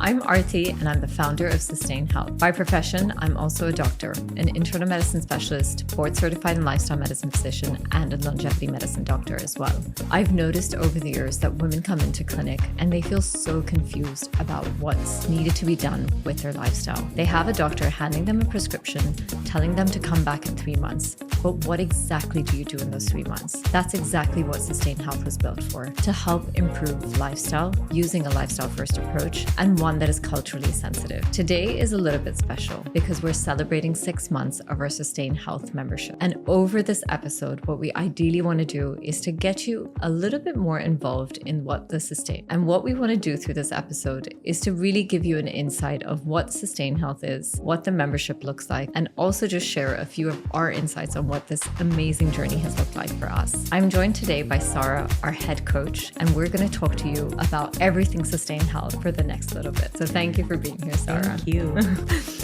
I'm Arti and I'm the founder of Sustain Health. By profession, I'm also a doctor, an internal medicine specialist, board certified in lifestyle medicine physician, and a longevity medicine doctor as well. I've noticed over the years that women come into clinic and they feel so confused about what's needed to be done with their lifestyle. They have a doctor handing them a prescription, telling them to come back in 3 months. But what exactly do you do in those 3 months? That's exactly what Sustain Health was built for, to help improve lifestyle using a lifestyle first approach and one that is culturally sensitive. Today is a little bit special because we're celebrating 6 months of our Sustain Health membership. And over this episode, what we ideally want to do is to get you a little bit more involved in what the Sustain. And what we want to do through this episode is to really give you an insight of what Sustain Health is, what the membership looks like, and also just share a few of our insights on what this amazing journey has looked like for us. I'm joined today by Sarah, our head coach, and we're going to talk to you about everything Sustain Health for the next little bit. So thank you for being here, Sarah. Thank you.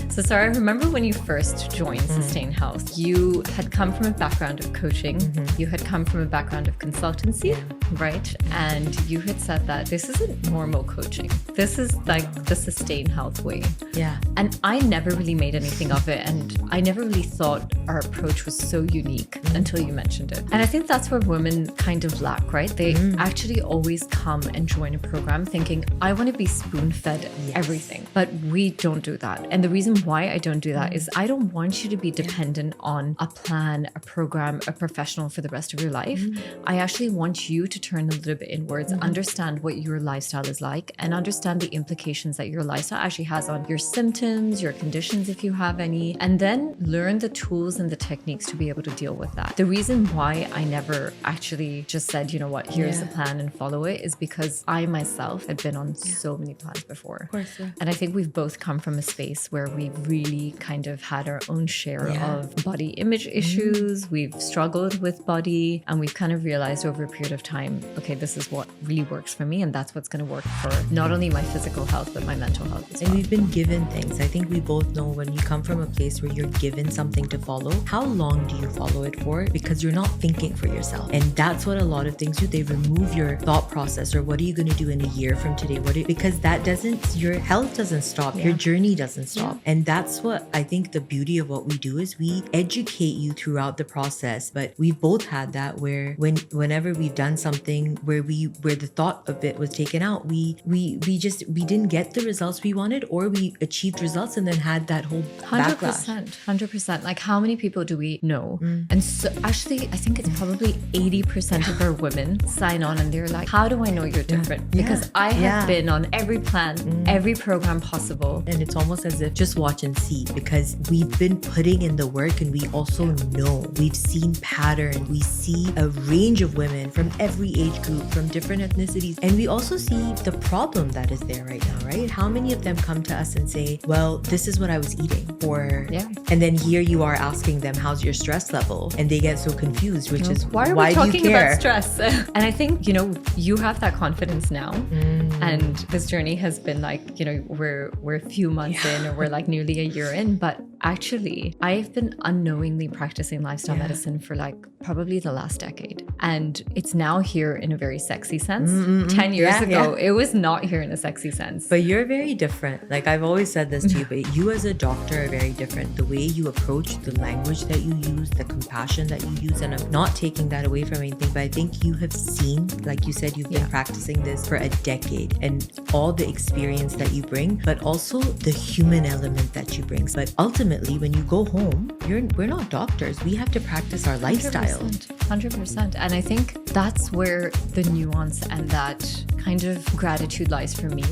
So Sarah, remember when you first joined Sustain Health, you had come from a background of coaching, you had come from a background of consultancy, right? And you had said that this isn't normal coaching. This is like the Sustain Health way. Yeah. And I never really made anything of it. And I never really thought our approach was so unique until you mentioned it. And I think that's where women kind of lack, right? They actually always come and join a program thinking, I want to be spoon-fed everything. But we don't do that. And the reason why I don't do that is I don't want you to be dependent on a plan, a program, a professional for the rest of your life. I actually want you to turn a little bit inwards, understand what your lifestyle is like, and understand the implications that your lifestyle actually has on your symptoms, your conditions if you have any, and then learn the tools and the techniques to be able to deal with that. The reason why I never actually just said, you know what, here's the plan and follow it is because I myself had been on so many plans before. Of course, yeah. And I think we've both come from a space where we've really kind of had our own share of body image issues. We've struggled with body and we've kind of realized over a period of time, okay, this is what really works for me and that's what's going to work for not only my physical health, but my mental health as well. And we've been given things. I think we both know when you come from a place where you're given something to follow, how long do you follow it for? Because you're not thinking for yourself. And that's what a lot of things do. They remove your thought process or what are you going to do in a year from today? Because that doesn't, your health doesn't stop. Your journey doesn't stop. And that's what I think the beauty of what we do is we educate you throughout the process. But we've both had that where whenever we've done something where the thought of it was taken out, we didn't get the results we wanted, or we achieved results and then had that whole 100%. Like how many people do we know? And so actually, I think it's probably 80% of our women sign on and they're like, how do I know you're different? Because I have been on every plan, every program possible. And it's almost as if just watch and see, because we've been putting in the work and we also know, we've seen pattern. We see a range of women from every age group, from different ethnicities. And we also see the problem that is there right now, right? How many of them come to us and say, well, this is what I was eating, and then here you are asking them, how's your stress level? And they get so confused, which is why are we talking about stress? And I think, you have that confidence now. And this journey has been like, we're a few months in, or we're like nearly a year in, but actually I've been unknowingly practicing lifestyle medicine for like probably the last decade. And it's now here in a very sexy sense. 10 years ago, it was not here in a sexy sense. But you're very different. Like I've always said this to you, but you as a doctor are very different. The way you approach, the language that you use, the compassion that you use, and I'm not taking that away from anything, but I think you have seen, like you said, you've been practicing this for a decade and all the experience that you bring, but also the human element that you bring. But ultimately, when you go home, we're not doctors. We have to practice our lifestyle. 100%. And I think that's where the nuance and that kind of gratitude lies for me,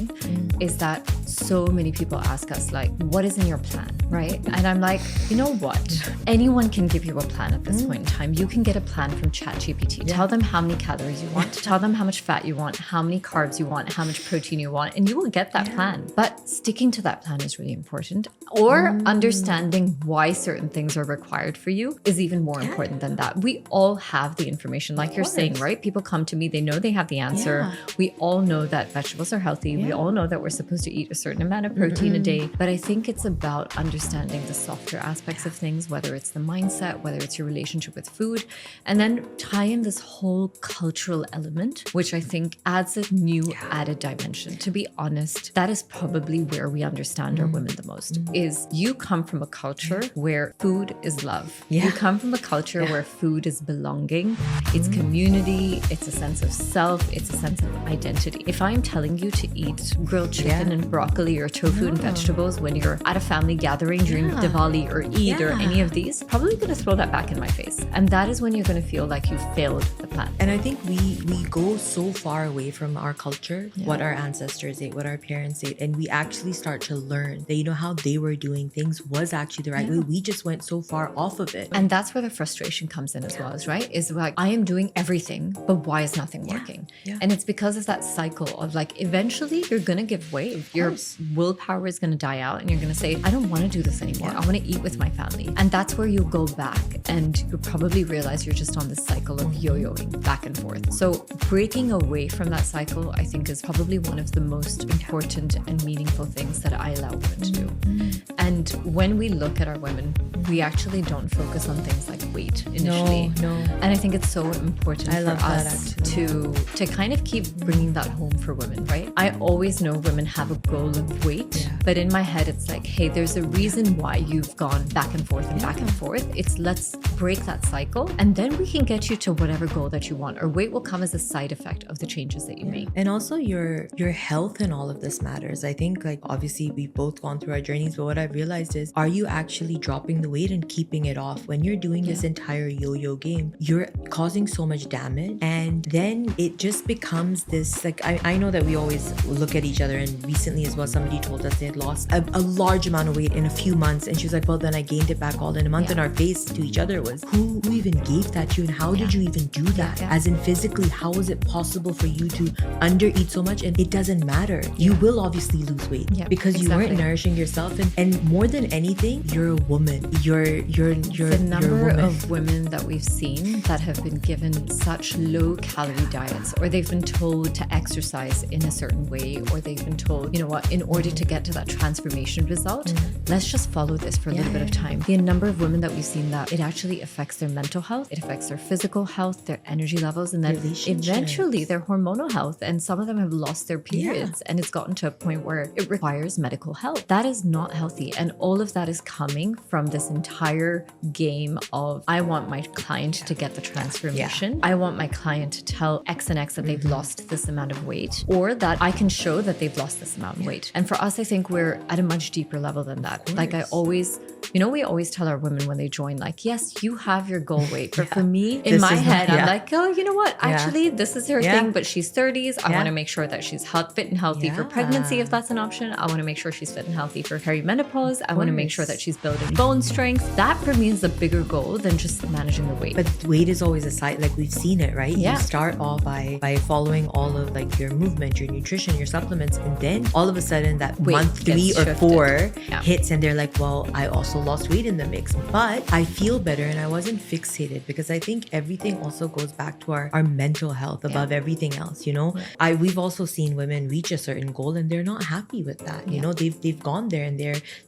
is that so many people ask us like, what is in your plan, right? And I'm like, you know what? Anyone can give you a plan at this point in time. You can get a plan from ChatGPT. Tell them how many calories you want, tell them how much fat you want, how many carbs you want, how much protein you want, and you will get that plan. But sticking to that plan is really important. Or understanding why certain things are required for you is even more important than that. We all have the information, like you're saying, thing, right? People come to me, they know they have the answer. Yeah. We all know that vegetables are healthy. We all know that we're supposed to eat a certain amount of protein a day. But I think it's about understanding the softer aspects of things, whether it's the mindset, whether it's your relationship with food, and then tie in this whole cultural element, which I think adds a new added dimension. To be honest, that is probably where we understand our women the most, is you come from a culture where food is love. Yeah. You come from a culture where food is belonging, it's community, it's a sense of self, it's a sense of identity. If I'm telling you to eat grilled chicken and broccoli or tofu and vegetables when you're at a family gathering during Diwali or Eid or any of these, probably going to throw that back in my face. And that is when you're going to feel like you failed the plan. And I think we go so far away from our culture, what our ancestors ate, what our parents ate, and we actually start to learn that, you know, how they were doing things was actually the right way. We just went so far off of it. And that's where the frustration comes in as well, is right? Is like, I am doing everything, but why is nothing working? Yeah. And it's because of that cycle of like, eventually you're going to give way. Your willpower is going to die out and you're going to say, I don't want to do this anymore. I want to eat with my family. And that's where you'll go back and you'll probably realize you're just on this cycle of yo-yoing back and forth. So breaking away from that cycle, I think, is probably one of the most important and meaningful things that I allow women to do. And when we look at our women, we actually don't focus on things like weight initially. No. And I think it's so important I for love that, us actually. to kind of keep bringing that home for women, right? I always know women have a goal of weight, but in my head, it's like, hey, there's a reason why you've gone back and forth and back and forth. It's let's break that cycle and then we can get you to whatever goal that you want. Or weight will come as a side effect of the changes that you make. And also your health and all of this matters. I think, like, obviously we've both gone through our journeys, but what I've realized is, are you actually dropping the weight and keeping it off? When you're doing this entire yo-yo game, you're causing so much damage, and then it just becomes this, like, I know that we always look at each other, and recently as well, somebody told us they had lost a large amount of weight in a few months, and she was like, well, then I gained it back all in a month. And our face to each other was, who even gave that to you, and how did you even do that? As in, physically, how is it possible for you to undereat so much? And it doesn't matter. You will obviously lose weight because you weren't nourishing yourself, and more than anything, you're a woman. You're the number of women that we've seen that have been given such low calorie diets, or they've been told to exercise in a certain way, or they've been told, you know what, in order to get to that transformation result, let's just follow this for a little bit of time. The number of women that we've seen that it actually affects their mental health, it affects their physical health, their energy levels, and then eventually their hormonal health. And some of them have lost their periods, and it's gotten to a point where it requires medical help. That is not healthy. And all of that is coming from this entire game of, I want my client to get the transformation. I want my client to tell X and X that they've lost this amount of weight, or that I can show that they've lost this amount of weight. And for us, I think we're at a much deeper level than that. Like I always, you know, we always tell our women when they join, like, yes, you have your goal weight. But for me, in my head, I'm like, oh, you know what? Actually, this is her thing, but she's 30s. I want to make sure that she's fit and healthy for pregnancy, if that's an option. I want to make sure she's fit and healthy for perimenopause. I want to make sure that she's building bone strength. That for me is a bigger goal than just managing the weight. But weight is always a side, like we've seen it, right? You start off by following all of like your movement, your nutrition, your supplements, and then all of a sudden that month 3 or 4 hits, and they're like, well, I also lost weight in the mix, but I feel better and I wasn't fixated, because I think everything also goes back to our mental health above everything else, you know? We've also seen women reach a certain goal and they're not happy with that. You know, they've gone there and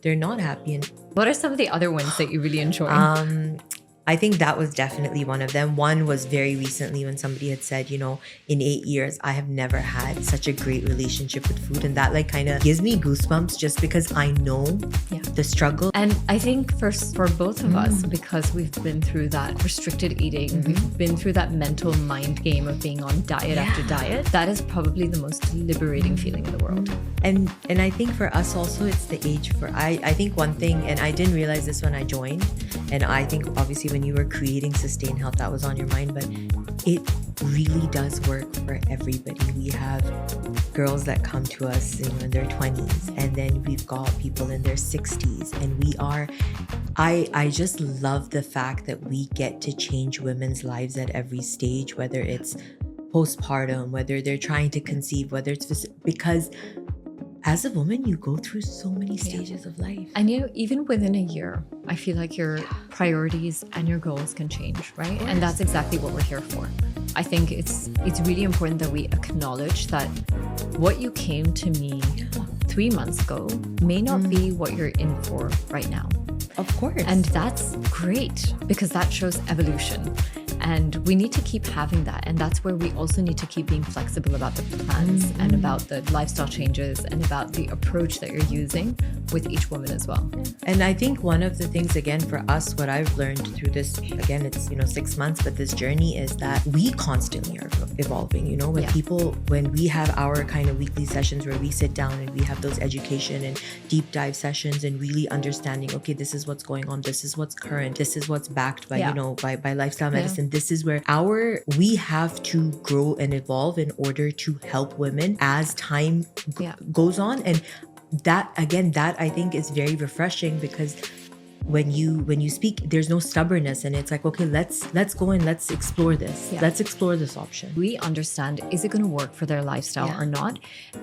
they're not happy. And what are some of the other ones that you really enjoy? I think that was definitely one of them. One was very recently when somebody had said, you know, in 8 years, I have never had such a great relationship with food. And that like kind of gives me goosebumps, just because I know the struggle. And I think for both of us, because we've been through that restricted eating, we've been through that mental mind game of being on diet after diet, that is probably the most liberating feeling in the world. And I think for us also, it's the age for, I think one thing, and I didn't realize this when I joined, and I think obviously when you were creating Sustain Health, that was on your mind, but it really does work for everybody. We have girls that come to us, you know, in their 20s, and then we've got people in their 60s, and we are, I just love the fact that we get to change women's lives at every stage, whether it's postpartum, whether they're trying to conceive, whether it's because as a woman, you go through so many stages of life. And even within a year, I feel like your priorities and your goals can change, right? And that's exactly what we're here for. I think it's really important that we acknowledge that what you came to me 3 months ago may not be what you're in for right now. Of course. And that's great because that shows evolution. And we need to keep having that. And that's where we also need to keep being flexible about the plans and about the lifestyle changes and about the approach that you're using with each woman as well. And I think one of the things, again, for us, what I've learned through this, again, it's, 6 months, but this journey is that we constantly are evolving, when we have our kind of weekly sessions where we sit down and we have those education and deep dive sessions and really understanding, okay, this is what's going on, this is what's current, this is what's backed by, by lifestyle medicine. This is where we have to grow and evolve in order to help women as time goes on. And that I think is very refreshing because when you speak, there's no stubbornness, and it's like, okay, let's go and let's explore this. Let's explore this option. We understand, is it going to work for their lifestyle or not?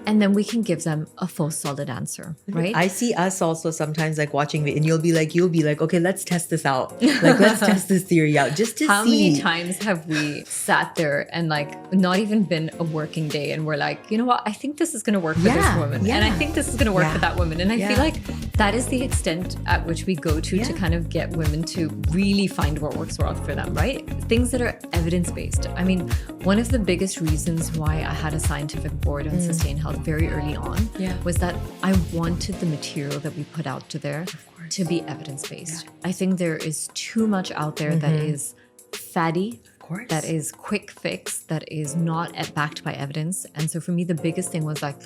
And then we can give them a full solid answer, right? I see us also sometimes like watching it, and you'll be like, okay, let's test this out. Like, let's test this theory out just to see. How many times have we sat there and like not even been a working day and we're like, you know what, I think this is going to work for this woman. And I think this is going to work for that woman. And I feel like that is the extent at which we go to kind of get women to really find what works well for them, right? Things that are evidence-based. I mean, one of the biggest reasons why I had a scientific board on Sustain Health very early on was that I wanted the material that we put out there to be evidence-based. I think there is too much out there that is fatty, that is quick fix, that is not backed by evidence. And so for me, the biggest thing was like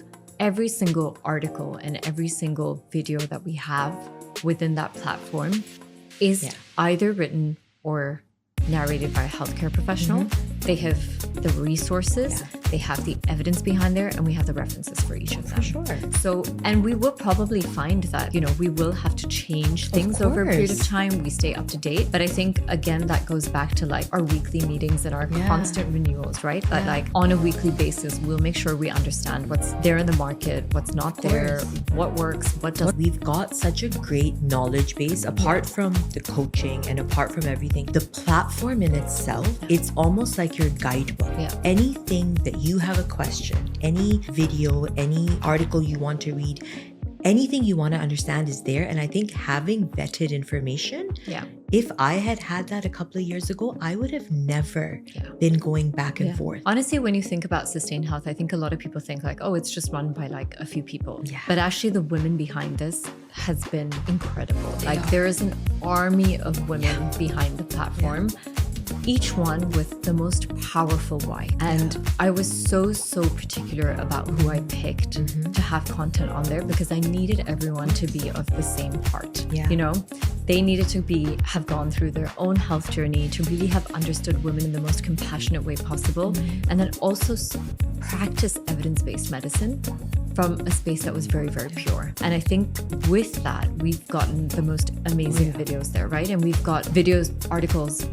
every single article and every single video that we have within that platform is either written or narrated by a healthcare professional. They have the resources, they have the evidence behind there, and we have the references for each of them. For sure. So, and we will probably find that, we will have to change things over a period of time. We stay up to date. But I think, again, that goes back to like our weekly meetings and our constant renewals, right? That like on a weekly basis, we'll make sure we understand what's there in the market, what's not there, what works, what doesn't. We've got such a great knowledge base, apart from the coaching and apart from everything. The platform in itself, it's almost like your guidebook. Anything that you have a question, any video, any article you want to read, anything you want to understand is there. And I think having vetted information, if I had that a couple of years ago, I would have never been going back and forth. Honestly, when you think about Sustain Health, I think a lot of people think like, oh, it's just run by like a few people. But actually the women behind this has been incredible. There is an army of women behind the platform. Each one with the most powerful why. And I was so particular about who I picked to have content on there because I needed everyone to be of the same heart. They needed to have gone through their own health journey to really have understood women in the most compassionate way possible, and then also practice evidence-based medicine from a space that was very, very pure. And I think with that, we've gotten the most amazing videos there, right? And we've got videos, articles,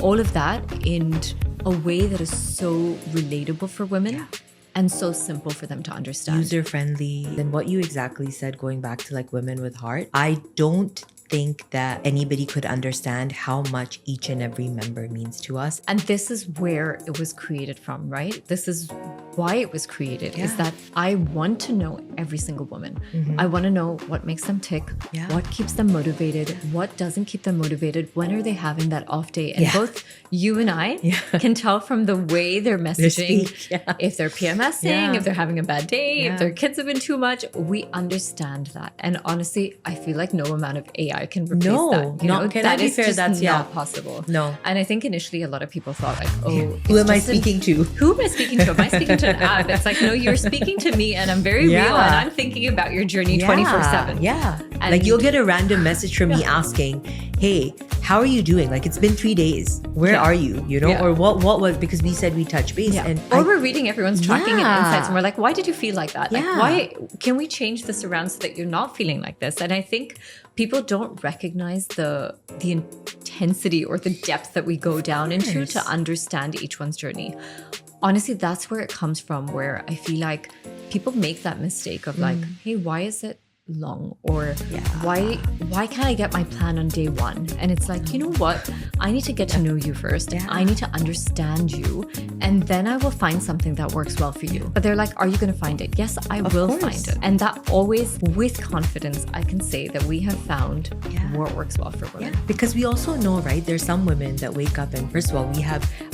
all of that in a way that is so relatable for women and so simple for them to understand. User-friendly. And what you exactly said, going back to like women with heart, I don't think that anybody could understand how much each and every member means to us. And this is where it was created from, right? This is why it was created, is that I want to know every single woman. I want to know what makes them tick, what keeps them motivated, what doesn't keep them motivated, when are they having that off day? And both you and I can tell from the way they're messaging, if they're PMSing, if they're having a bad day, if their kids have been too much, we understand that. And honestly, I feel like no amount of AI can replace that. That is just not possible. No. And I think initially a lot of people thought like, oh, who am I speaking to? Who am I speaking to? Am I speaking to an app? It's like, no, you're speaking to me and I'm very real and I'm thinking about your journey 24/7. And like you'll get a random message from me asking, hey, how are you doing? Like it's been 3 days. Where are you? Or what was, because we said we touch base. And we're reading everyone's tracking and insights and we're like, why did you feel like that? Like, why can we change this around so that you're not feeling like this? And I think people don't recognize the intensity or the depth that we go down into to understand each one's journey. Honestly, that's where it comes from, where I feel like people make that mistake of like, hey, why is it long? Or why can't I get my plan on day one? And it's like, you know what? I need to get to know you first. I need to understand you. And then I will find something that works well for you. But they're like, are you going to find it? Yes, I will find it. And that always, with confidence, I can say that we have found what works well for women. Because we also know, right? There's some women that wake up and first of all,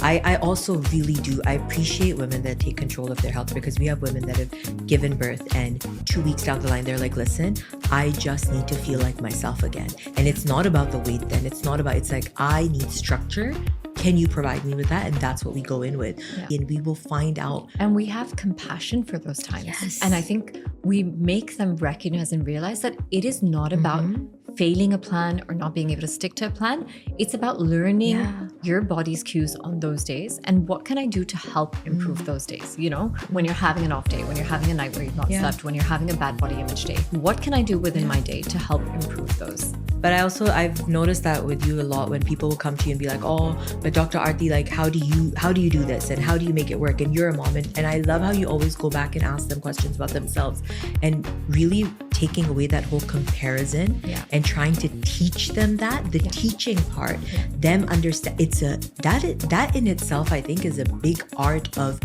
I also really do. I appreciate women that take control of their health, because we have women that have given birth and 2 weeks down the line, they're like, listen, I just need to feel like myself again. And it's not about the weight then. It's like, I need structure. Can you provide me with that? And that's what we go in with. And we will find out. And we have compassion for those times. Yes. And I think we make them recognize and realize that it is not about failing a plan or not being able to stick to a plan. It's about learning your body's cues on those days and what can I do to help improve those days. You know, when you're having an off day, when you're having a night where you've not slept, when you're having a bad body image day, what can I do within my day to help improve those? But I've noticed that with you a lot when people will come to you and be like, oh, but Dr. Aarti, like, how do you do this? And how do you make it work? And you're a mom. And I love how you always go back and ask them questions about themselves and really taking away that whole comparison and trying to teach them the teaching part, them understand. That in itself, I think, is a big art of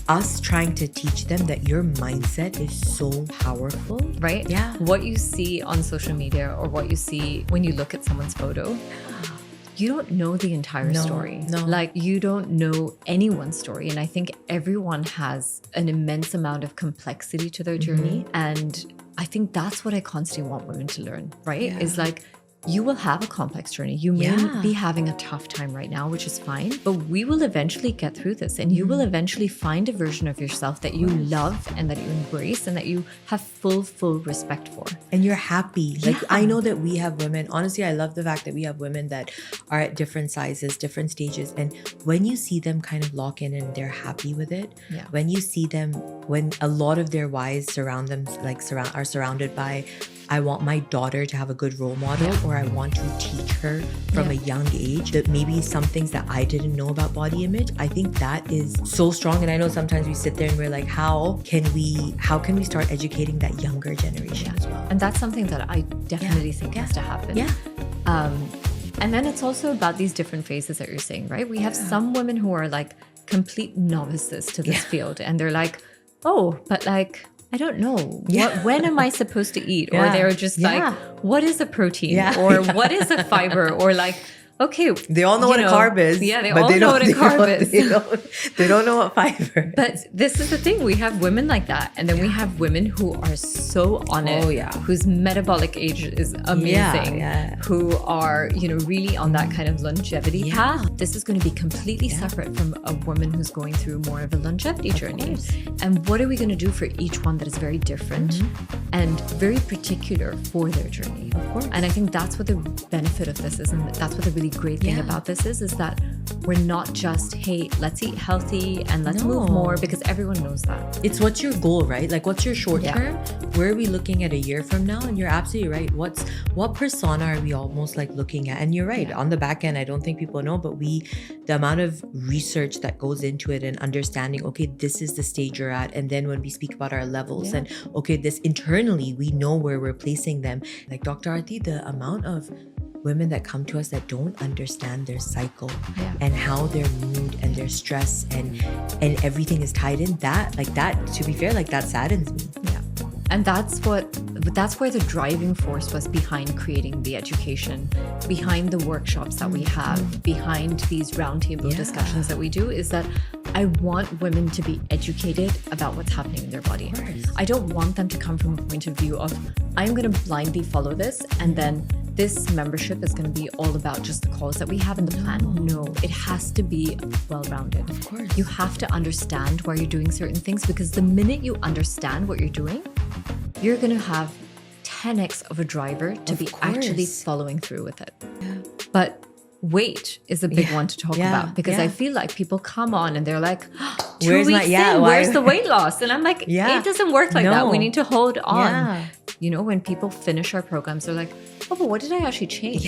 us trying to teach them that your mindset is so powerful. Right? Yeah. What you see on social media or what you see when you look at someone's photo, you don't know the entire story. No. Like, you don't know anyone's story. And I think everyone has an immense amount of complexity to their journey. And I think that's what I constantly want women to learn, right? Is like, you will have a complex journey. You may be having a tough time right now, which is fine, but we will eventually get through this and you will eventually find a version of yourself that you love and that you embrace and that you have full respect for. And you're happy. Like, I know that we have women, honestly, I love the fact that we have women that are at different sizes, different stages. And when you see them kind of lock in and they're happy with it, when you see them, when a lot of their wives are surrounded by, I want my daughter to have a good role model, or I want to teach her from a young age that maybe some things that I didn't know about body image. I think that is so strong. And I know sometimes we sit there and we're like, how can we start educating that younger generation as well? And that's something that I definitely think has to happen. And then it's also about these different phases that you're saying, right? We have some women who are like complete novices to this field and they're like, oh, but like, I don't know. When am I supposed to eat? Or they're just like, what is a protein? Or what is a fiber? Or like, okay. They all know what a carb is. Yeah, they all know what a carb is. They don't know what fiber is. But this is the thing. We have women like that. And then we have women who are so on it. Whose metabolic age is amazing. Who are, really on that kind of longevity path. This is going to be completely separate from a woman who's going through more of a longevity journey. And what are we going to do for each one that is very different and very particular for their journey? Of course. And I think that's what the benefit of this is. And that's what the really great thing about this is that we're not just, hey, let's eat healthy and let's move more, because everyone knows that. It's what's your goal, right? Like, what's your short term? Where are we looking at a year from now? And you're absolutely right. What persona are we almost like looking at? And you're right. On the back end, I don't think people know, but the amount of research that goes into it and understanding, okay, this is the stage you're at. And then when we speak about our levels and okay, this internally, we know where we're placing them. Like Dr. Aarti, the amount of women that come to us that don't understand their cycle and how their mood and their stress and everything is tied in, that to be fair, like, that saddens me. And that's where the driving force was behind creating the education, behind the workshops that we have, behind these roundtable discussions that we do, is that I want women to be educated about what's happening in their body. I don't want them to come from a point of view of, I'm going to blindly follow this and then this membership is going to be all about just the calls that we have in the plan. No, it has to be well-rounded. Of course. You have to understand why you're doing certain things, because the minute you understand what you're doing, you're going to have 10x of a driver to be actually following through with it. But weight is a big one to talk about, because I feel like people come on and they're like, 2 weeks in, where's the weight loss? And I'm like, it doesn't work like that. We need to hold on. When people finish our programs, they're like, oh, but what did I actually change?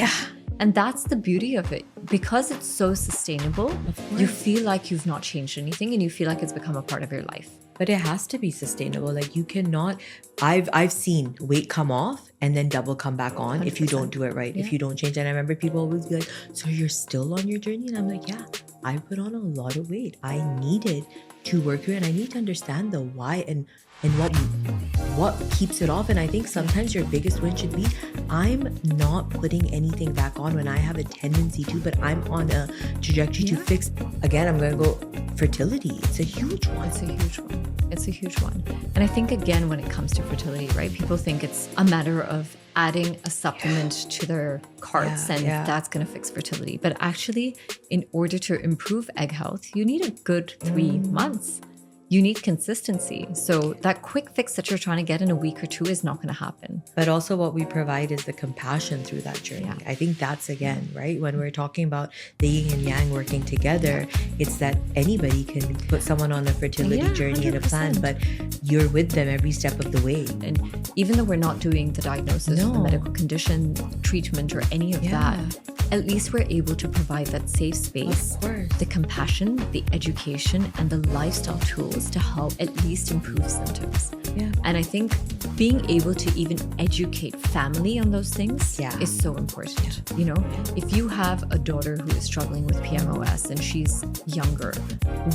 And that's the beauty of it. Because it's so sustainable, you feel like you've not changed anything and you feel like it's become a part of your life. But it has to be sustainable. Like you cannot, I've seen weight come off and then double come back on 100%. If you don't do it right, if you don't change. And I remember people always be like, so you're still on your journey? And I'm like, yeah, I put on a lot of weight. I needed to work through it, and I need to understand the why and what keeps it off. And I think sometimes your biggest win should be, I'm not putting anything back on when I have a tendency to, but I'm on a trajectory to fix. Again, I'm going to go fertility. It's a huge one. It's a huge one. It's a huge one. And I think, again, when it comes to fertility, right, people think it's a matter of adding a supplement to their carts and that's going to fix fertility. But actually, in order to improve egg health, you need a good 3 months. You need consistency. So that quick fix that you're trying to get in a week or 2 is not going to happen. But also what we provide is the compassion through that journey. Yeah. I think that's, again, right? When we're talking about the yin and yang working together, it's that anybody can put someone on a fertility journey 100%. And a plan, but you're with them every step of the way. And even though we're not doing the diagnosis, the medical condition, treatment, or any of that, at least we're able to provide that safe space, the compassion, the education, and the lifestyle tools to help at least improve symptoms. Yeah. And I think being able to even educate family on those things is so important. Yeah. You know, if you have a daughter who is struggling with PMOS and she's younger,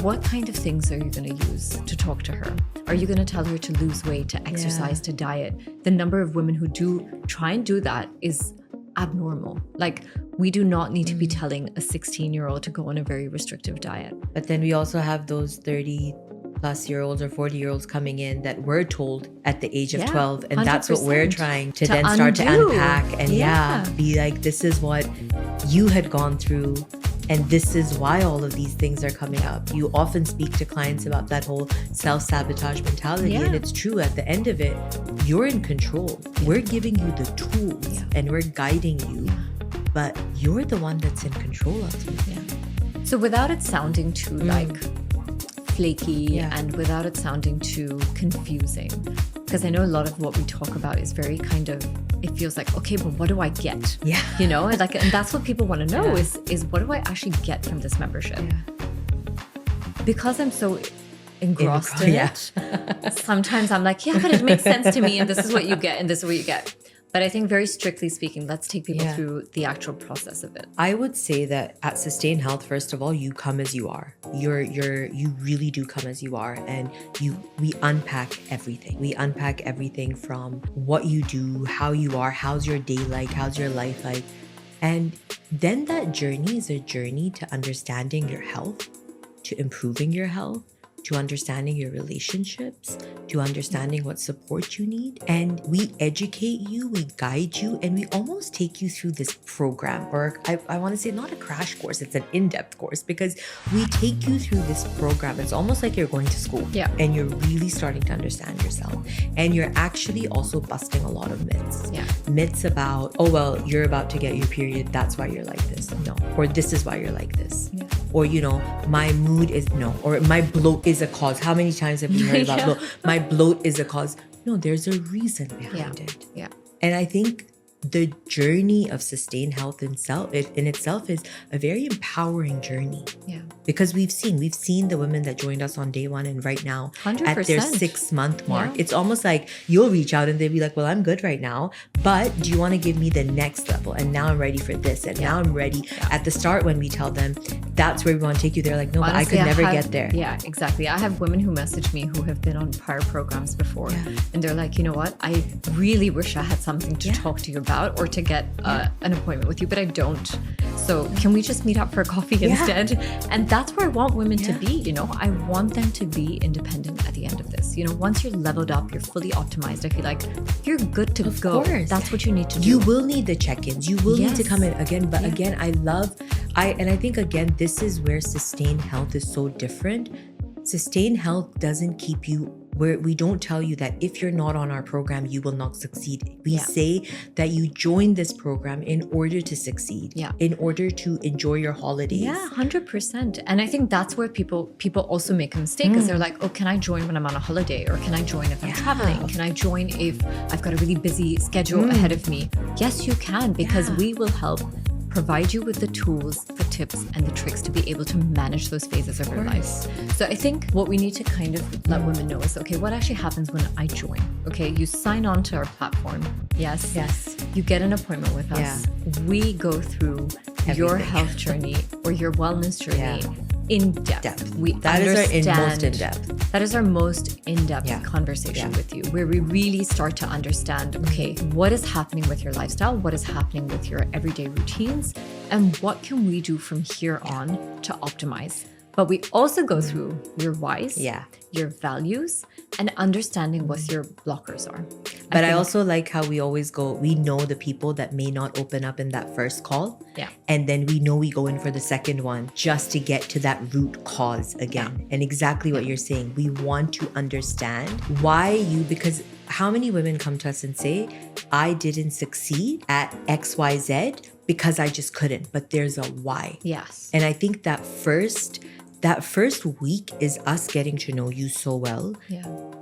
what kind of things are you going to use to talk to her? Are you going to tell her to lose weight, to exercise, to diet? The number of women who do try and do that is abnormal. Like, we do not need to be telling a 16-year-old to go on a very restrictive diet. But then we also have those 30-plus-year-olds or 40-year-olds coming in that were told at the age of 12. And 100%. That's what we're trying to then start to unpack and be like, this is what you had gone through. And this is why all of these things are coming up. You often speak to clients about that whole self-sabotage mentality. And it's true, at the end of it, you're in control. We're giving you the tools and we're guiding you, but you're the one that's in control of it. So without it sounding too like flaky and without it sounding too confusing, because I know a lot of what we talk about is very kind of, it feels like, okay, but what do I get? Yeah. You know, and that's what people want to know is what do I actually get from this membership? Yeah. Because I'm so engrossed in it, sometimes I'm like, but it makes sense to me, and this is what you get, and this is what you get. But I think, very strictly speaking, let's take people through the actual process of it. I would say that at Sustain Health, first of all, you come as you are. You really do come as you are, and we unpack everything. We unpack everything from what you do, how you are, how's your day like, how's your life like. And then that journey is a journey to understanding your health, to improving your health, to understanding your relationships, to understanding what support you need. And we educate you, we guide you, and we almost take you through this program, or I want to say not a crash course, it's an in-depth course, because we take you through this program. It's almost like you're going to school and you're really starting to understand yourself. And you're actually also busting a lot of myths. Yeah. Myths about, oh, well, you're about to get your period, that's why you're like this. No. Or this is why you're like this. Yeah. Or, you know, my mood is, no. Or my bloat is a cause. How many times have we heard about bloat? My bloat is a cause. No, there's a reason behind it. Yeah. And I think the journey of Sustain Health in itself is a very empowering journey. Yeah. Because we've seen the women that joined us on day one, and right now 100%. At their 6-month mark, it's almost like you'll reach out and they'll be like, well, I'm good right now, but do you want to give me the next level? And now I'm ready for this. And now I'm ready. At the start, when we tell them that's where we want to take you, they're like, no, honestly, but I could never get there. Yeah, exactly. I have women who message me who have been on prior programs before. And they're like, you know what? I really wish I had something to talk to you about or to get an appointment with you, but I don't. So can we just meet up for a coffee instead? And that's where I want women to be. You know, I want them to be independent at the end of this. You know, once you're leveled up, you're fully optimized, I feel like you're good to go. That's what you need to do. You will need the check-ins. You will need to come in again. But again, I think again, this is where Sustain Health is so different. Sustain Health doesn't keep you where we don't tell you that if you're not on our program, you will not succeed. We say that you join this program in order to succeed, in order to enjoy your holidays. Yeah, 100%. And I think that's where people also make a mistake, because they're like, oh, can I join when I'm on a holiday? Or can I join if I'm traveling? Can I join if I've got a really busy schedule ahead of me? Yes, you can, because we will help provide you with the tools, the tips, and the tricks to be able to manage those phases of your life. So I think what we need to kind of let women know is, okay, what actually happens when I join? Okay, you sign on to our platform. Yes. You get an appointment with us. We go through your health journey or your wellness journey in depth. That is our most in depth. That is our most in-depth conversation with you, where we really start to understand, okay, what is happening with your lifestyle? What is happening with your everyday routines? And what can we do from here on to optimize? But we also go through your whys, your values, and understanding what your blockers are. But I also like how we always go, we know the people that may not open up in that first call. And then we know we go in for the second one just to get to that root cause again. And exactly what you're saying. We want to understand why because how many women come to us and say, I didn't succeed at XYZ because I just couldn't, but there's a why. And I think that first week is us getting to know you so well,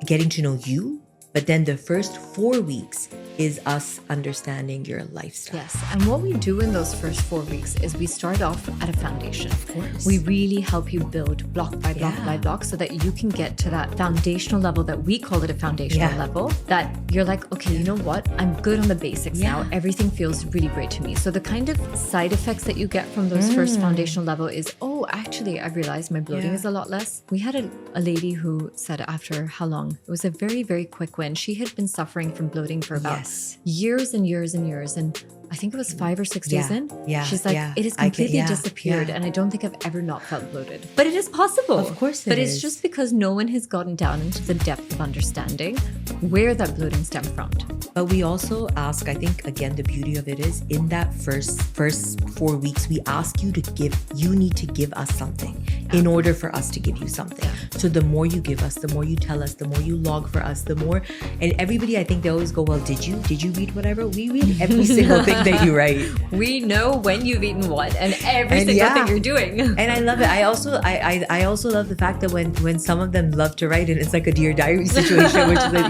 getting to know you. But then the first 4 weeks is us understanding your lifestyle. And what we do in those first 4 weeks is we start off at a foundation. Of course. We really help you build block by block by block so that you can get to that foundational level that we call it a foundational level, that you're like, okay, you know what? I'm good on the basics now. Everything feels really great to me. So the kind of side effects that you get from those first foundational level is, oh, actually, I realized my bloating is a lot less. We had a lady who said after how long? It was a very, very quick win. She had been suffering from bloating for about years and years and years. And I think it was 5 or 6 days in. She's like, it has completely disappeared. And I don't think I've ever not felt bloated. But it is possible. Of course it But is. it's just because no one has gotten down into the depth of understanding where that bloating stemmed from. But we also ask, I think, again, the beauty of it is in that first 4 weeks, we ask you you need to give us something in order for us to give you something. So the more you give us, the more you tell us, the more you log for us, the more, and everybody, I think they always go, well, did you read whatever? We read every single thing that you write. We know when you've eaten what and every single thing you're doing. And I love it. I also love the fact that when some of them love to write, and it's like a Dear Diary situation, which is like,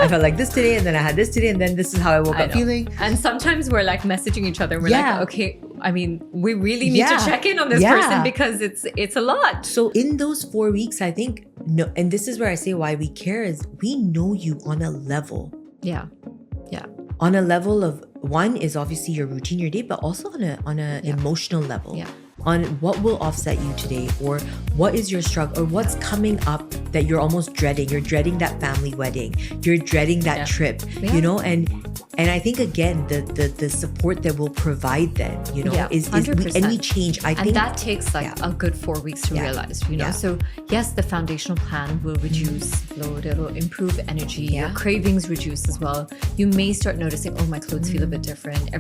I felt like this today, and then I had this today, and then this is how I woke up feeling. And sometimes we're like messaging each other and we're like, okay, I mean, we really need to check in on this person because it's a lot. So in those 4 weeks, I think, no, and this is where I say why we care is we know you on a level. On a level of, one is obviously your routine, your day, but also on a emotional level. On what will offset you today, or what is your struggle, or what's coming up that you're almost dreading. You're dreading that family wedding. You're dreading that trip, and I think again the support that we'll provide then, is we change. I think that takes a good 4 weeks to realize, So yes, the foundational plan will reduce bloat. It'll improve energy. Your cravings reduce as well. You may start noticing, oh, my clothes feel a bit different.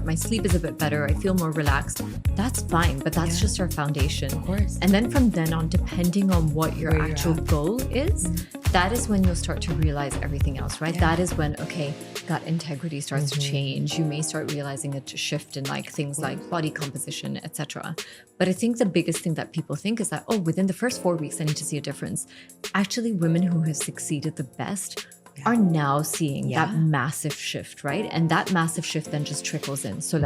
My sleep is a bit better. I feel more relaxed. That's fine, but that's just our foundation. Of course. And then from then on, depending on what your actual goal is, that is when you'll start to realize everything else, right? That is when, okay, gut integrity starts to change. You may start realizing a shift in things like body composition, etc. But I think the biggest thing that people think is that, oh, within the first 4 weeks, I need to see a difference. Actually, women who have succeeded the best are now seeing that massive shift, right? And that massive shift then just trickles in. So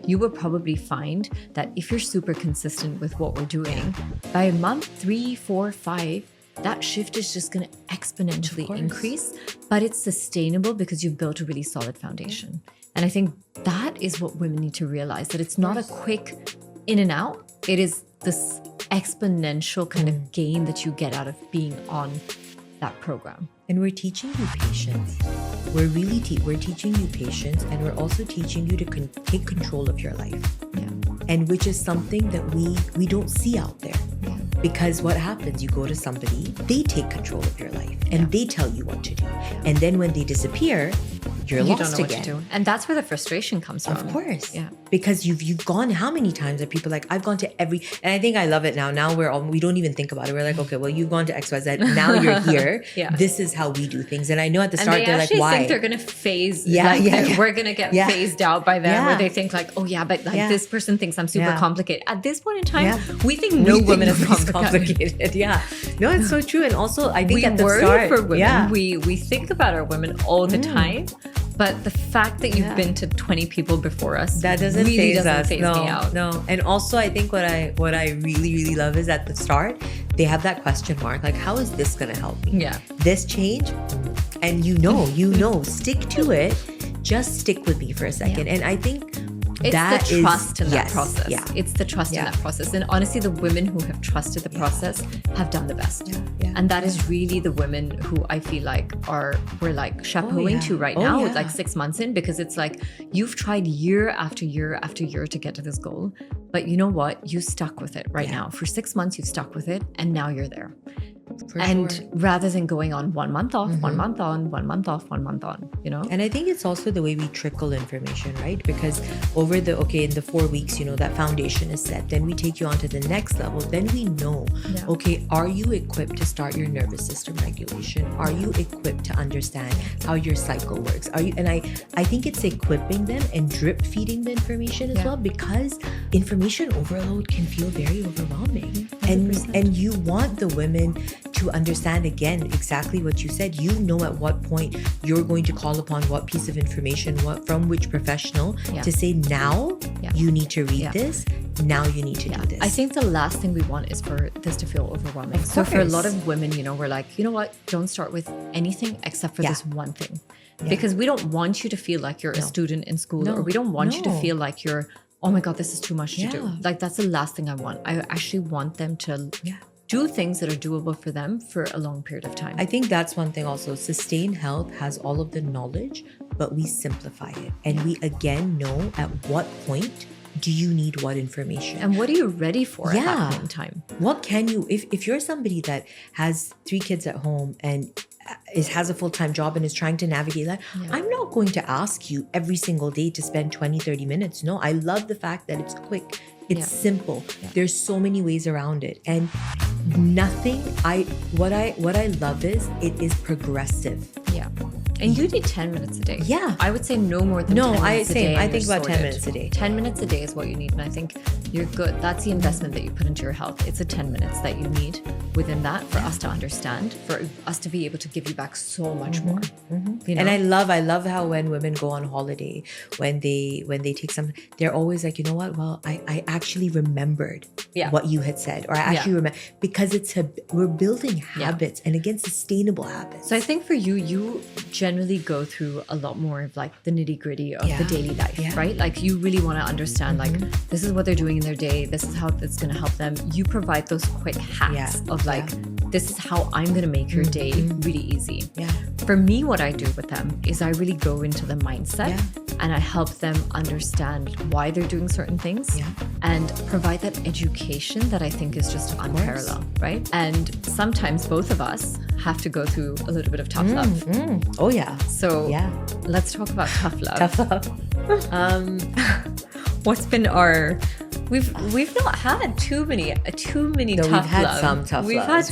you will probably find that if you're super consistent with what we're doing, by month 3, 4, 5, that shift is just going to exponentially increase, but it's sustainable because you've built a really solid foundation. And I think that is what women need to realize, that it's not a quick in and out. It is this exponential kind of gain that you get out of being on that program. And we're teaching you patience. We're really we're teaching you patience, and we're also teaching you to take control of your life. And which is something that we don't see out there. Because what happens, you go to somebody, they take control of your life and they tell you what to do. And then when they disappear, you're lost don't know again. What to do. And that's where the frustration comes from. Of course. Because you've gone how many times that people I've gone to every, and I think I love it now. Now we don't even think about it. We're like, okay, well, you've gone to XYZ. Now you're here. This is how we do things. And I know at the start they're like, why? They think they're going to phase. We're going to get phased out by them where they think this person thinks I'm super complicated. At this point in time, we think no woman is complicated. No, it's so true. And also I think we at the worry start for women. We think about our women all the time. But the fact that you've been to 20 people before us, that doesn't really phase doesn't us. phase No, me out. no. And also, I think what I really, really love is at the start, they have that question mark, like, how is this gonna help me? Yeah. This change, and you know, stick to it. Just stick with me for a second. Yeah. And I think It's that the trust in that yes, process. Yeah. It's the trust in that process. And honestly, the women who have trusted the process have done the best. Yeah. And that is really the women who I feel like we're like chapeauing to right now with like 6 months in, because it's like you've tried year after year after year to get to this goal. But you know what? You stuck with it right now. For 6 months, you've stuck with it, and now you're there. Rather than going on 1 month off, 1 month on, 1 month off, 1 month on, you know? And I think it's also the way we trickle information, right? Because over in the 4 weeks, that foundation is set. Then we take you on to the next level. Then we know, okay, are you equipped to start your nervous system regulation? Are you equipped to understand how your cycle works? Are you? And I think it's equipping them and drip feeding the information as well, because information overload can feel very overwhelming. And you want the women to understand, again, exactly what you said. You know at what point you're going to call upon what piece of information, from which professional to say, now you need to read this, now you need to do this. I think the last thing we want is for this to feel overwhelming. So for a lot of women, we're like, you know what, don't start with anything except for this one thing. Because we don't want you to feel like you're a student in school, or we don't want you to feel like you're, oh my God, this is too much to do. Like, that's the last thing I want. I actually want them to do things that are doable for them for a long period of time. I think that's one thing also. Sustain Health has all of the knowledge, but we simplify it. And we again know at what point do you need what information. And what are you ready for at that point in time? What can you, if you're somebody that has 3 kids at home and has a full-time job and is trying to navigate that, I'm not going to ask you every single day to spend 20-30 minutes. No, I love the fact that it's quick. It's simple. There's so many ways around it. And what I love is it is progressive. Yeah. And you need 10 minutes a day. Yeah. I would say no more than 10 minutes a day. I think about 10 minutes a day. 10 minutes a day is what you need. And I think you're good. That's the investment that you put into your health. It's the 10 minutes that you need within that for us to understand, for us to be able to give you back so much more. And I love how when women go on holiday, when they take some, they're always like, you know what? Well, I actually remembered what you had said, or I actually remember, because we're building habits, and again, sustainable habits. So I think for you generally go through a lot more of like the nitty gritty of the daily life, right? Like you really want to understand, like, this is what they're doing in their day. This is how it's going to help them. You provide those quick hacks of like, this is how I'm going to make your day really easy. For me, what I do with them is I really go into the mindset and I help them understand why they're doing certain things and provide that education that I think is just unparalleled, right? And sometimes both of us have to go through a little bit of tough love. Oh yeah. So let's talk about tough love. Tough love. What's been our... We've not had too many tough loves. We've had some tough loves.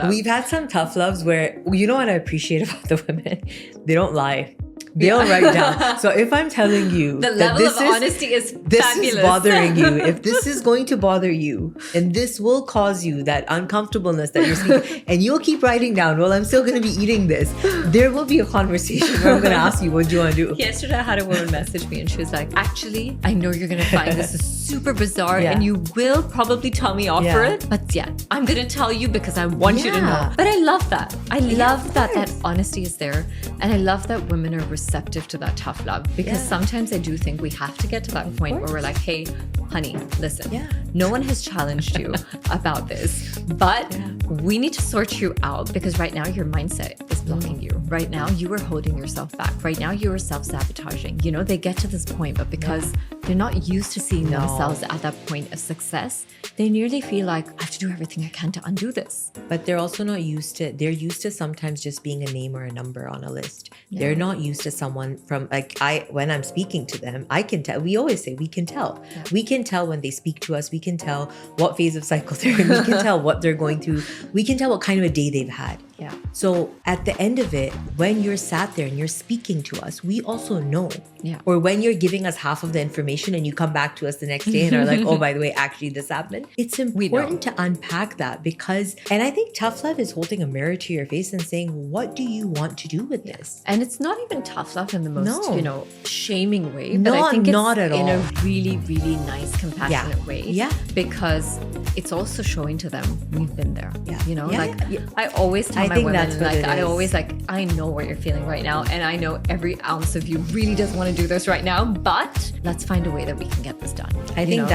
We've had some tough loves where, you know what I appreciate about the women? They don't lie. They'll write down. So if I'm telling you the level of honesty is fabulous. This is bothering you, if this is going to bother you, and this will cause you that uncomfortableness that you're speaking, and you'll keep writing down, well, I'm still going to be eating this, there will be a conversation where I'm going to ask you, what do you want to do? Yesterday I had a woman message me and she was like, actually, I know you're going to find this is super bizarre and you will probably tell me off for it, but I'm going to tell you because I want you to know. But I love that. I love that honesty is there, and I love that women are receptive to that tough love, because sometimes I do think we have to get to that point where we're like, hey, honey, listen, no one has challenged you about this, but we need to sort you out, because right now your mindset is blocking you. Right now you are holding yourself back. Right now you are self-sabotaging. You know, they get to this point, but because they're not used to seeing themselves at that point of success, they nearly feel like, I have to do everything I can to undo this. But they're also not used to, they're used to sometimes just being a name or a number on a list. They're not used to someone from, like, when I'm speaking to them, I can tell. We always say we can tell. We can tell when they speak to us. We can tell what phase of cycle they're in. We can tell what they're going through. We can tell what kind of a day they've had. Yeah. So at the end of it, when you're sat there and you're speaking to us, we also know. Yeah. Or when you're giving us half of the information and you come back to us the next day and are like, oh, by the way, actually this happened. It's important to unpack that because, and I think tough love is holding a mirror to your face and saying, what do you want to do with this? And it's not even tough love in the most, No. shaming way, but I think it's not at in all. a really, really nice, compassionate way. Yeah. Because it's also showing to them we've been there. Yeah. Yeah. I always tell I my think women, that's what it I is. always I know what you're feeling right now, and I know every ounce of you really doesn't want to do this right now, but let's find a way that we can get this done. I think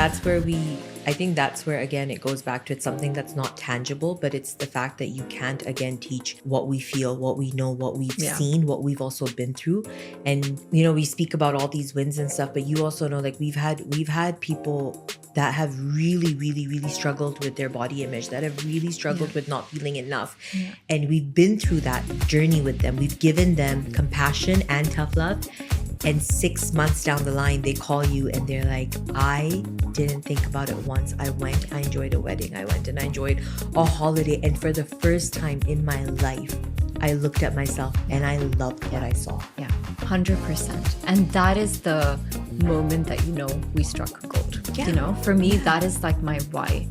that's where again it goes back to it's something that's not tangible, but it's the fact that you can't again teach what we feel, what we know, what we've seen, what we've also been through. And we speak about all these wins and stuff, but you also know we've had people that have really, really, really struggled with their body image, that have really struggled with not feeling enough. Yeah. And we've been through that journey with them. We've given them compassion and tough love. And 6 months down the line, they call you and they're like, I didn't think about it once. I went, I enjoyed a wedding. I went and I enjoyed a holiday. And for the first time in my life, I looked at myself and I loved what I saw. Yeah, 100%. And that is the moment that we struck gold. Yeah. For me, that is like my why.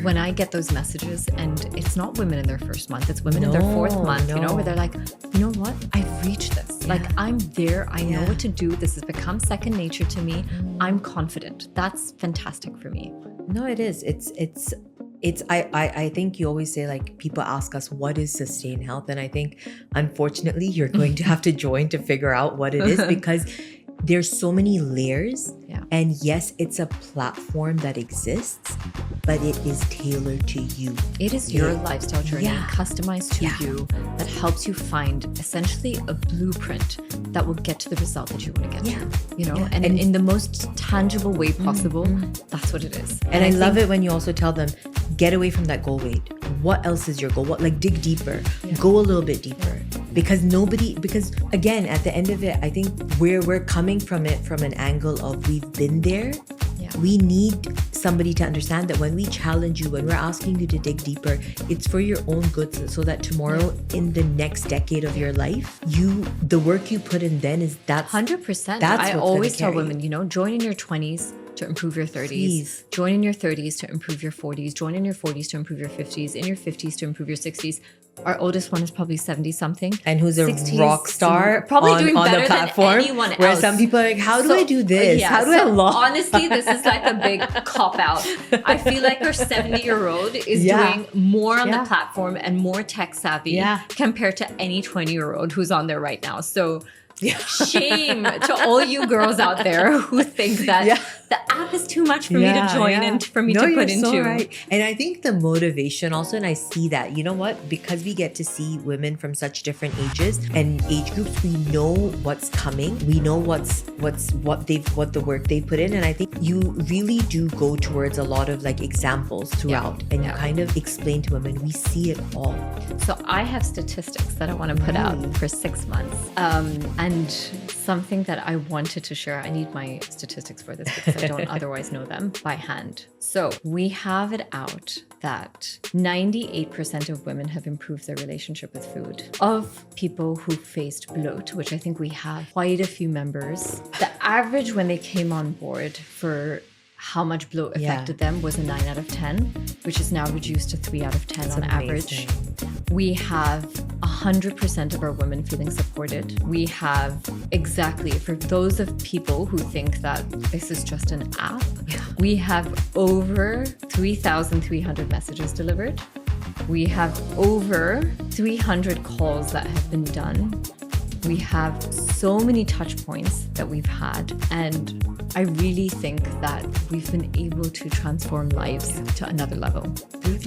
When I get those messages, and it's not women in their first month, it's women in their fourth month, where they're like, you know what? I've reached this. Yeah. I'm there. I know what to do. This has become second nature to me. I'm confident. That's fantastic for me. No, it is. I think you always say people ask us what is Sustain Health, and I think unfortunately you're going to have to join to figure out what it is because there's so many layers. Yeah. And yes, it's a platform that exists, but it is tailored to you. It is your lifestyle journey, customized to Yeah. you, that helps you find essentially a blueprint that will get to the result that you want to get to. And in the most tangible way possible, that's what it is. And I love it when you also tell them, get away from that goal weight. What else is your goal? Dig deeper. Go a little bit deeper. Because again, at the end of it, I think we're coming from it from an angle of we've been there. Yeah. We need somebody to understand that when we challenge you, when we're asking you to dig deeper, it's for your own good, so that tomorrow in the next decade of your life, the work you put in then is that's 100%. That's I what's always gonna tell carry women, join in your 20s to improve your 30s. Please. Join in your 30s to improve your 40s. Join in your 40s to improve your 50s. In your 50s to improve your 60s. Our oldest one is probably 70 something. And who's a 60s, rock star probably on doing better the platform. than anyone else. Where some people are like, how do I do this? How do I log? Honestly, this is like a big cop out. I feel like our 70-year-old is doing more on the platform and more tech savvy compared to any 20-year-old who's on there right now. So shame to all you girls out there who think that the app is too much for me to join and for me to put into. So right. And I think the motivation also, and I see that, you know what, because we get to see women from such different ages and age groups, we know what's coming. We know what the work they put in. And I think you really do go towards a lot of examples throughout and you kind of explain to women, we see it all. So I have statistics that I want to put out for 6 months. And something that I wanted to share, I need my statistics for this because I don't otherwise know them by hand. So we have it out that 98% of women have improved their relationship with food. Of people who faced bloat, which I think we have quite a few members, the average when they came on board for how much bloat affected them was a 9 out of 10, which is now reduced to 3 out of 10 on average. We have 100% of our women feeling supported. We have for those of people who think that this is just an app, we have over 3,300 messages delivered. We have over 300 calls that have been done. We have so many touch points that we've had, and I really think that we've been able to transform lives to another level.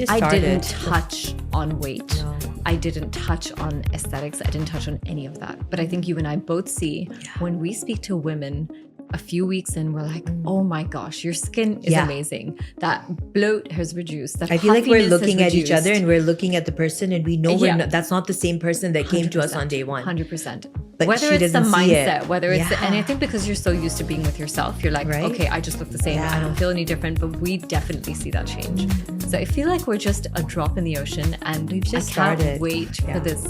I didn't touch on weight. No. I didn't touch on aesthetics. I didn't touch on any of that. But I think you and I both see when we speak to women a few weeks in, we're like, oh my gosh, your skin is amazing. That bloat has reduced. That I feel like we're puffiness looking has at each other reduced. and we're looking at the person and we know that's not the same person that came to us on day one. 100%. but whether she it's the doesn't see mindset, it. whether it's Yeah. and I think because you're so used to being with yourself, you're like, Right? okay, I just look the same. Yeah. I don't feel any different. But we definitely see that change. So I feel like we're just a drop in the ocean, and We've just I can't started. wait Yeah. for this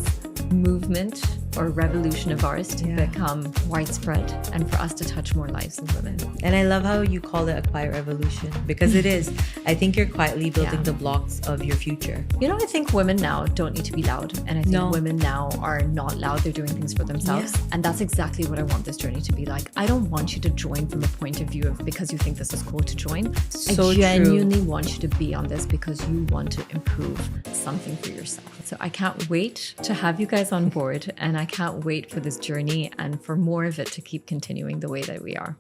movement or revolution of ours to Yeah. become widespread and for us to touch more lives of women. And I love how you call it a quiet revolution, because it is. I think you're quietly building Yeah. the blocks of your future. You know, I think women now don't need to be loud. And I think No. women now are not loud. They're doing things for themselves. Yeah. And that's exactly what I want this journey to be like. I don't want you to join from a point of view of because you think this is cool to join. So I true. genuinely want you to be on this because you want to improve something for yourself. So I can't wait to have you guys on board. And I can't wait for this journey and for more of it to keep continuing the way that we are.